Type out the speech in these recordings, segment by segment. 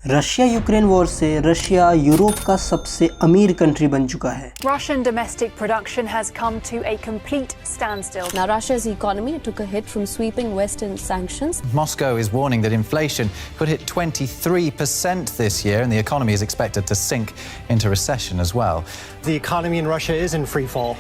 Russia Ukraine war से Russia Europe का सबसे अमीर कंट्री बन चुका है। Russian domestic production has come to a complete standstill. Now Russia's economy took a hit from sweeping Western sanctions. Moscow is warning that inflation could hit 23% this year and the economy is expected to sink into recession as well. The economy in Russia is in free fall.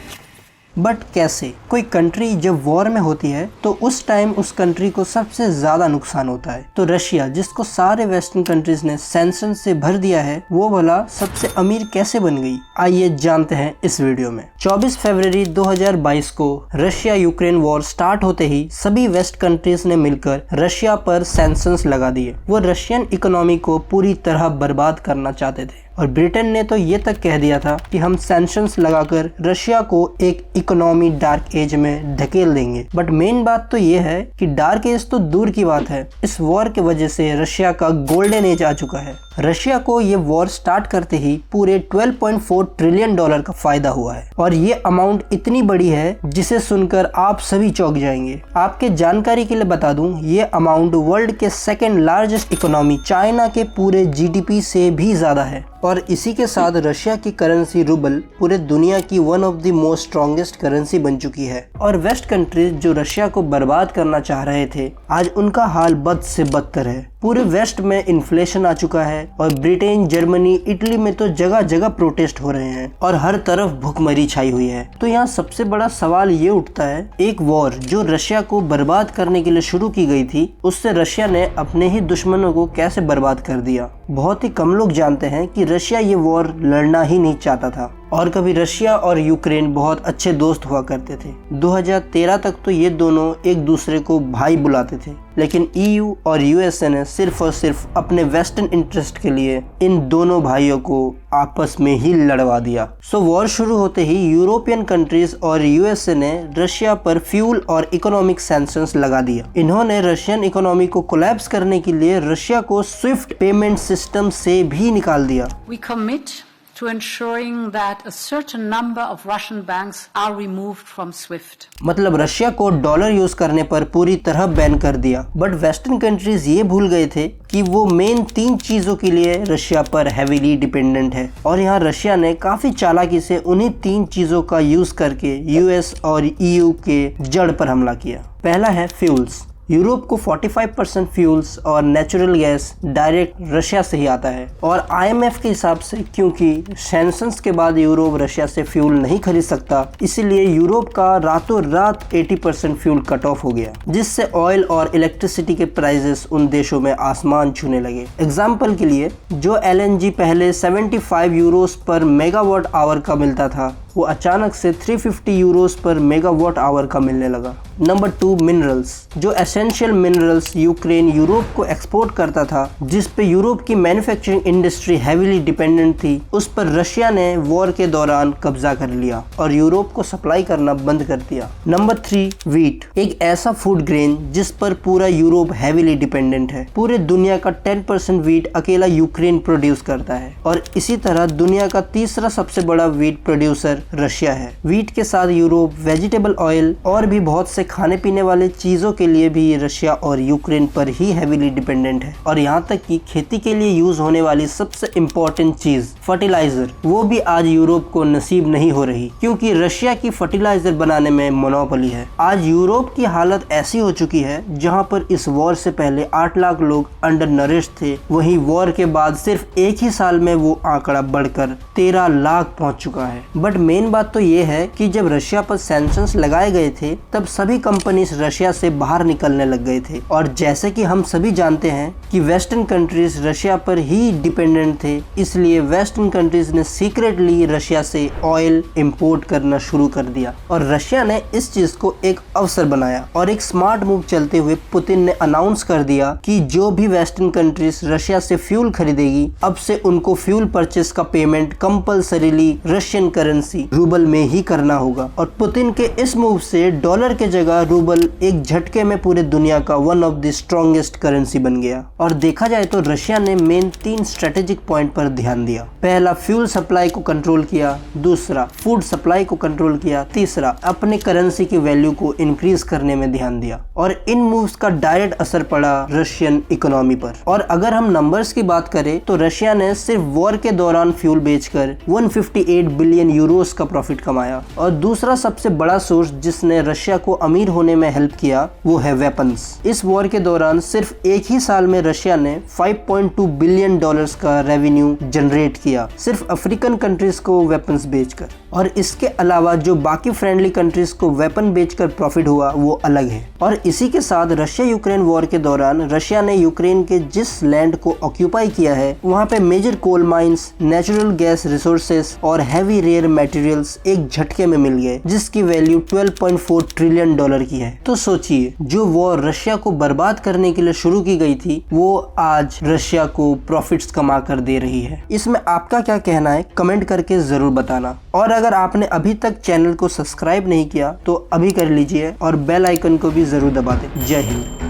But कैसे? कोई country जब war में होती है तो उस time उस country को सबसे ज्यादा नुकसान होता है। तो रशिया, जिसको सारे वेस्टर्न कंट्रीज ने सैंक्शन से भर दिया है, वो भला सबसे अमीर कैसे बन गई? आइए जानते हैं इस वीडियो में। 24 फरवरी 2022 को रशिया यूक्रेन वॉर स्टार्ट होते ही सभी वेस्ट कंट्रीज ने मिलकर रशिया पर सैंक्शंस लगा दिए। वो रशियन इकोनॉमी को पूरी तरह बर्बाद करना चाहते थे और ब्रिटेन ने तो ये तक कह दिया था कि हम सैंक्शंस लगाकर रशिया को एक इकोनॉमी डार्क एज में धकेल देंगे। बट मेन बात तो ये है कि डार्क एज तो दूर की बात है, इस वॉर की वजह से रशिया का गोल्डन एज आ चुका है। रशिया को ये वॉर स्टार्ट करते ही पूरे 12.4 ट्रिलियन डॉलर का फायदा हुआ है और ये अमाउंट इतनी बड़ी है जिसे सुनकर आप सभी चौंक जाएंगे। आपके जानकारी के लिए बता दूं, ये अमाउंट वर्ल्ड के सेकेंड लार्जेस्ट इकोनॉमी चाइना के पूरे जीडीपी से भी ज्यादा है। और इसी के साथ रशिया की करेंसी रूबल पूरे दुनिया की one of the most strongest currency बन चुकी है। और वेस्ट कंट्रीज जो रशिया को बर्बाद करना चाह रहे थे, आज उनका हाल बद से बदतर है। पूरे वेस्ट में इन्फ्लेशन आ चुका है और ब्रिटेन, जर्मनी, इटली में तो जगह जगह प्रोटेस्ट हो रहे हैं और हर तरफ भुखमरी छाई हुई है। तो यहाँ सबसे बड़ा सवाल ये उठता है, एक वॉर जो रशिया को बर्बाद करने के लिए शुरू की गई थी, उससे रशिया ने अपने ही दुश्मनों को कैसे बर्बाद कर दिया? बहुत ही कम लोग जानते हैं कि रशिया ये वॉर लड़ना ही नहीं चाहता था और कभी रशिया और यूक्रेन बहुत अच्छे दोस्त हुआ करते थे। 2013 तक तो ये दोनों एक दूसरे को भाई बुलाते थे, लेकिन ईयू और यूएसए ने सिर्फ और सिर्फ अपने वेस्टर्न इंटरेस्ट के लिए इन दोनों भाइयों को आपस में ही लड़वा दिया। सो वॉर शुरू होते ही यूरोपियन कंट्रीज और यूएसए ने रशिया पर फ्यूल और इकोनॉमिक सैंक्शंस लगा दिया। इन्होंने रशियन इकोनॉमी को कोलैप्स करने के लिए रशिया को स्विफ्ट पेमेंट सिस्टम से भी निकाल दिया। We commit to ensuring that a certain number of Russian banks are removed from SWIFT. मतलब रशिया को डॉलर यूज करने पर पूरी तरह बैन कर दिया। बट वेस्टर्न कंट्रीज ये भूल गए थे कि वो मेन 3 चीजों के लिए रशिया पर हैवीली डिपेंडेंट है और यहाँ रशिया ने काफी चालाकी से उन्हीं 3 चीजों का यूज करके यूएस और ईयू के जड़ पर हमला किया। पहला है फ्यूल्स। यूरोप को 45% फ्यूल्स और नेचुरल गैस डायरेक्ट रशिया से ही आता है और आईएमएफ के हिसाब से क्योंकि सैंक्शंस के बाद यूरोप रशिया से फ्यूल नहीं खरीद सकता, इसीलिए यूरोप का रातों रात 80% फ्यूल कट ऑफ हो गया, जिससे ऑयल और इलेक्ट्रिसिटी के प्राइसेस उन देशों में आसमान छूने लगे। एग्जाम्पल के लिए, जो एलएनजी पहले 75 यूरोस पर मेगावाट आवर का मिलता था, वो अचानक से 350 यूरोस पर मेगावाट आवर का मिलने लगा। Number 2, minerals. जो एसेंशियल मिनरल्स यूक्रेन यूरोप को एक्सपोर्ट करता था, जिस पे यूरोप की मैन्युफैक्चरिंग इंडस्ट्री हैवीली डिपेंडेंट थी, उस पर रशिया ने वॉर के दौरान कब्जा कर लिया और यूरोप को सप्लाई करना बंद कर दिया। Number 3, wheat. एक ऐसा फूड ग्रेन जिस पर पूरा यूरोप हैवीली डिपेंडेंट है। पूरे दुनिया का 10% वीट अकेला यूक्रेन प्रोड्यूस करता है और इसी तरह दुनिया का तीसरा सबसे बड़ा वीट प्रोड्यूसर रशिया है। वीट के साथ यूरोप वेजिटेबल ऑयल और भी बहुत से खाने पीने वाले चीजों के लिए भी रशिया और यूक्रेन पर ही हैवीली डिपेंडेंट है। और यहाँ तक कि खेती के लिए यूज होने वाली सबसे इम्पोर्टेंट चीज फर्टिलाइजर, वो भी आज यूरोप को नसीब नहीं हो रही क्योंकि रशिया की फर्टिलाइजर बनाने में मोनोपोली है। आज यूरोप की हालत ऐसी हो चुकी है, जहाँ पर इस वॉर से पहले 8 लाख लोग अंडर नरिश्ड थे, वहीं वॉर के बाद सिर्फ एक ही साल में वो आंकड़ा बढ़कर 13 लाख पहुँच चुका है। बट मेन बात तो ये है कि जब रशिया पर सैंक्शंस लगाए गए थे, तब सभी कंपनीज रशिया से बाहर निकलने लग गए थे और जैसे कि हम सभी जानते हैं कि वेस्टर्न कंट्रीज रशिया पर ही डिपेंडेंट थे, इसलिए वेस्टर्न कंट्रीज ने सीक्रेटली रशिया से ऑयल इंपोर्ट करना शुरू कर दिया और रशिया ने इस चीज को एक अवसर बनाया और एक स्मार्ट मूव चलते हुए पुतिन ने अनाउंस कर दिया कि जो भी वेस्टर्न कंट्रीज रशिया से फ्यूल खरीदेगी, अब से उनको फ्यूल परचेस का पेमेंट कंपल्सरीली रशियन करेंसी कन्वर्टी रूबल में ही करना होगा। और पुतिन के इस मूव से डॉलर के जगह रूबल एक झटके में पूरे दुनिया का one of the strongest currency बन गया। और देखा जाए तो रशिया ने मेन 3 स्ट्रेटेजिक पॉइंट पर ध्यान दिया। पहला, फ्यूल सप्लाई को कंट्रोल किया। दूसरा, फूड सप्लाई को कंट्रोल किया। तीसरा, अपने करेंसी की वैल्यू को इंक्रीज करने में ध्यान दिया। और इन मूव्स का डायरेक्ट असर पड़ा रशियन इकोनॉमी पर। और अगर हम नंबर्स की बात करें तो रशिया ने सिर्फ वॉर के दौरान फ्यूल बेचकर 158 बिलियन यूरोस का प्रॉफिट कमाया। और दूसरा सबसे बड़ा सोर्स जिसने रशिया को अमीर होने में हेल्प किया वो है वेपन्स। इस वॉर के दौरान सिर्फ एक ही साल में रशिया ने 5.2 बिलियन डॉलर्स का रेवेन्यू जनरेट किया, सिर्फ अफ्रीकन कंट्रीज को वेपन्स बेचकर। और इसके अलावा जो बाकी फ्रेंडली कंट्रीज को वेपन बेचकर प्रॉफिट हुआ वो अलग है। और इसी के साथ रशिया यूक्रेन वॉर के दौरान रशिया ने यूक्रेन के जिस लैंड को ऑक्यूपाई किया है वहाँ पे major coal mines, natural gas resources और हैवी रेयर मटेरियल्स एक झटके में मिल गए, जिसकी वैल्यू 12.4 ट्रिलियन डॉलर की है। तो सोचिए, जो वॉर रशिया को बर्बाद करने के लिए शुरू की गई थी वो आज रशिया को प्रॉफिट्स कमा कर दे रही है। इसमें आपका क्या कहना है कमेंट करके जरूर बताना। और अगर आपने अभी तक चैनल को सब्सक्राइब नहीं किया तो अभी कर लीजिए और बेल आइकन को भी जरूर दबा दें। जय हिंद।